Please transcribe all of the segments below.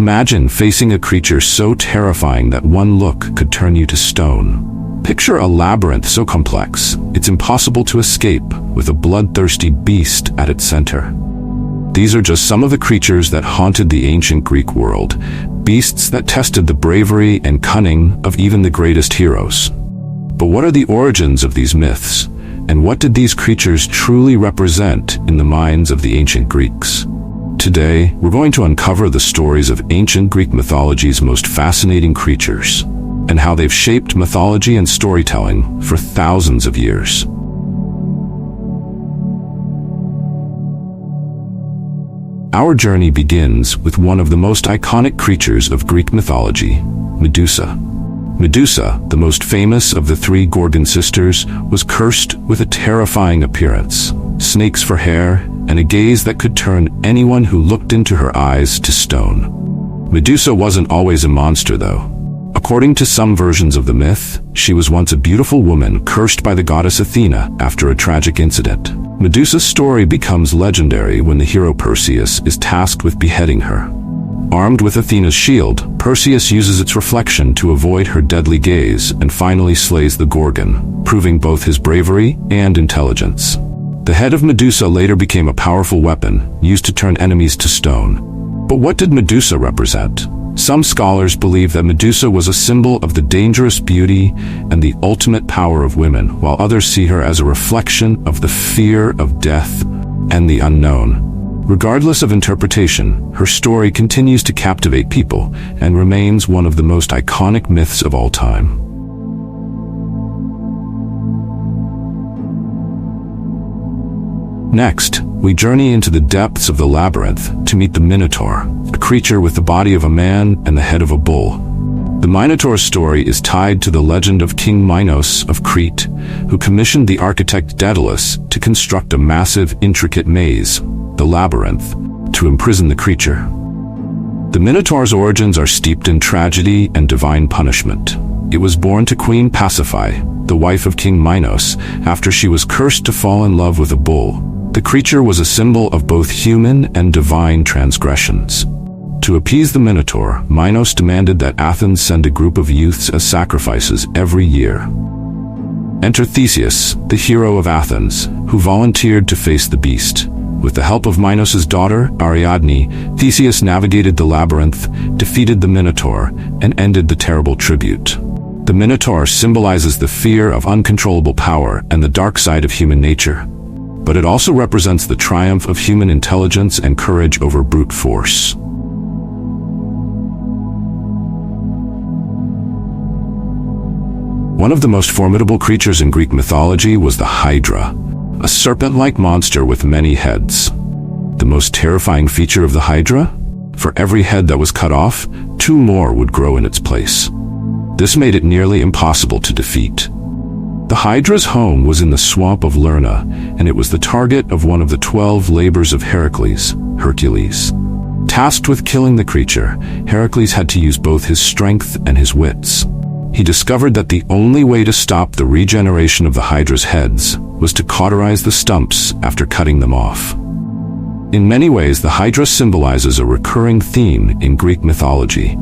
Imagine facing a creature so terrifying that one look could turn you to stone. Picture a labyrinth so complex, it's impossible to escape, with a bloodthirsty beast at its center. These are just some of the creatures that haunted the ancient Greek world, beasts that tested the bravery and cunning of even the greatest heroes. But what are the origins of these myths, and what did these creatures truly represent in the minds of the ancient Greeks? Today, we're going to uncover the stories of ancient Greek mythology's most fascinating creatures, and how they've shaped mythology and storytelling for thousands of years. Our journey begins with one of the most iconic creatures of Greek mythology, Medusa. Medusa, the most famous of the three Gorgon sisters, was cursed with a terrifying appearance, snakes for hair, and a gaze that could turn anyone who looked into her eyes to stone. Medusa wasn't always a monster, though. According to some versions of the myth, she was once a beautiful woman cursed by the goddess Athena after a tragic incident. Medusa's story becomes legendary when the hero Perseus is tasked with beheading her. Armed with Athena's shield, Perseus uses its reflection to avoid her deadly gaze and finally slays the Gorgon, proving both his bravery and intelligence. The head of Medusa later became a powerful weapon, used to turn enemies to stone. But what did Medusa represent? Some scholars believe that Medusa was a symbol of the dangerous beauty and the ultimate power of women, while others see her as a reflection of the fear of death and the unknown. Regardless of interpretation, her story continues to captivate people and remains one of the most iconic myths of all time. Next, we journey into the depths of the labyrinth to meet the Minotaur, a creature with the body of a man and the head of a bull. The Minotaur's story is tied to the legend of King Minos of Crete, who commissioned the architect Daedalus to construct a massive, intricate maze, the labyrinth, to imprison the creature. The Minotaur's origins are steeped in tragedy and divine punishment. It was born to Queen Pasiphae, the wife of King Minos, after she was cursed to fall in love with a bull. The creature was a symbol of both human and divine transgressions. To appease the Minotaur, Minos demanded that Athens send a group of youths as sacrifices every year. Enter Theseus, the hero of Athens, who volunteered to face the beast. With the help of Minos' daughter, Ariadne, Theseus navigated the labyrinth, defeated the Minotaur, and ended the terrible tribute. The Minotaur symbolizes the fear of uncontrollable power and the dark side of human nature. But it also represents the triumph of human intelligence and courage over brute force. One of the most formidable creatures in Greek mythology was the Hydra, a serpent-like monster with many heads. The most terrifying feature of the Hydra? For every head that was cut off, 2 more would grow in its place. This made it nearly impossible to defeat. The Hydra's home was in the swamp of Lerna, and it was the target of one of the 12 labors of Heracles, Hercules. Tasked with killing the creature, Heracles had to use both his strength and his wits. He discovered that the only way to stop the regeneration of the Hydra's heads was to cauterize the stumps after cutting them off. In many ways, the Hydra symbolizes a recurring theme in Greek mythology,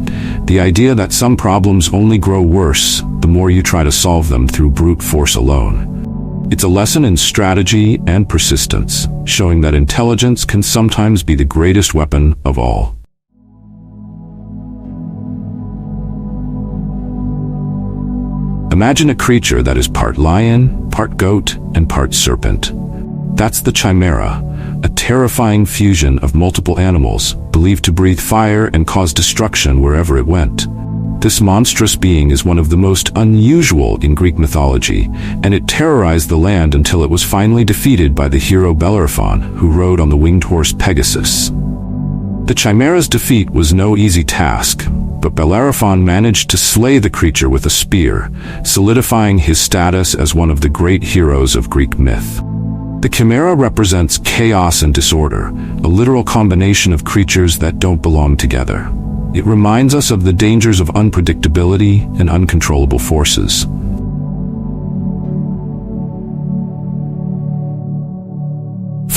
the idea that some problems only grow worse the more you try to solve them through brute force alone. It's a lesson in strategy and persistence, showing that intelligence can sometimes be the greatest weapon of all. Imagine a creature that is part lion, part goat, and part serpent. That's the Chimera, a terrifying fusion of multiple animals, believed to breathe fire and cause destruction wherever it went. This monstrous being is one of the most unusual in Greek mythology, and it terrorized the land until it was finally defeated by the hero Bellerophon, who rode on the winged horse Pegasus. The Chimera's defeat was no easy task, but Bellerophon managed to slay the creature with a spear, solidifying his status as one of the great heroes of Greek myth. The Chimera represents chaos and disorder, a literal combination of creatures that don't belong together. It reminds us of the dangers of unpredictability and uncontrollable forces.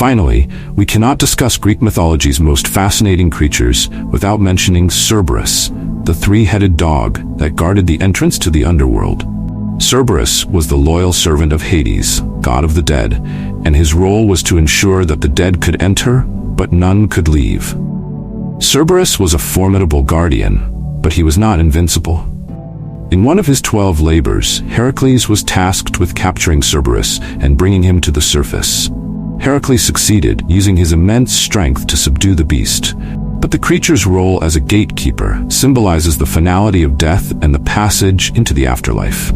Finally, we cannot discuss Greek mythology's most fascinating creatures without mentioning Cerberus, the three-headed dog that guarded the entrance to the underworld. Cerberus was the loyal servant of Hades, god of the dead, and his role was to ensure that the dead could enter, but none could leave. Cerberus was a formidable guardian, but he was not invincible. In one of his 12 labors, Heracles was tasked with capturing Cerberus and bringing him to the surface. Heracles succeeded, using his immense strength to subdue the beast. But the creature's role as a gatekeeper symbolizes the finality of death and the passage into the afterlife.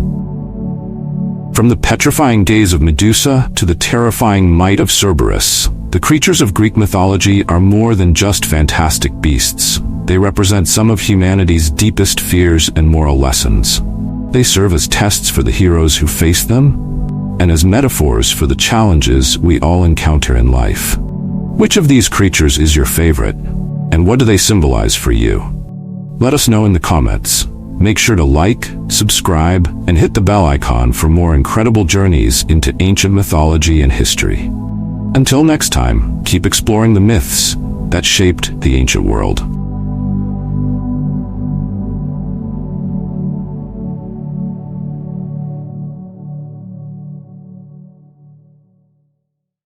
From the petrifying gaze of Medusa to the terrifying might of Cerberus, the creatures of Greek mythology are more than just fantastic beasts. They represent some of humanity's deepest fears and moral lessons. They serve as tests for the heroes who face them, and as metaphors for the challenges we all encounter in life. Which of these creatures is your favorite, and what do they symbolize for you? Let us know in the comments. Make sure to like, subscribe, and hit the bell icon for more incredible journeys into ancient mythology and history. Until next time, keep exploring the myths that shaped the ancient world.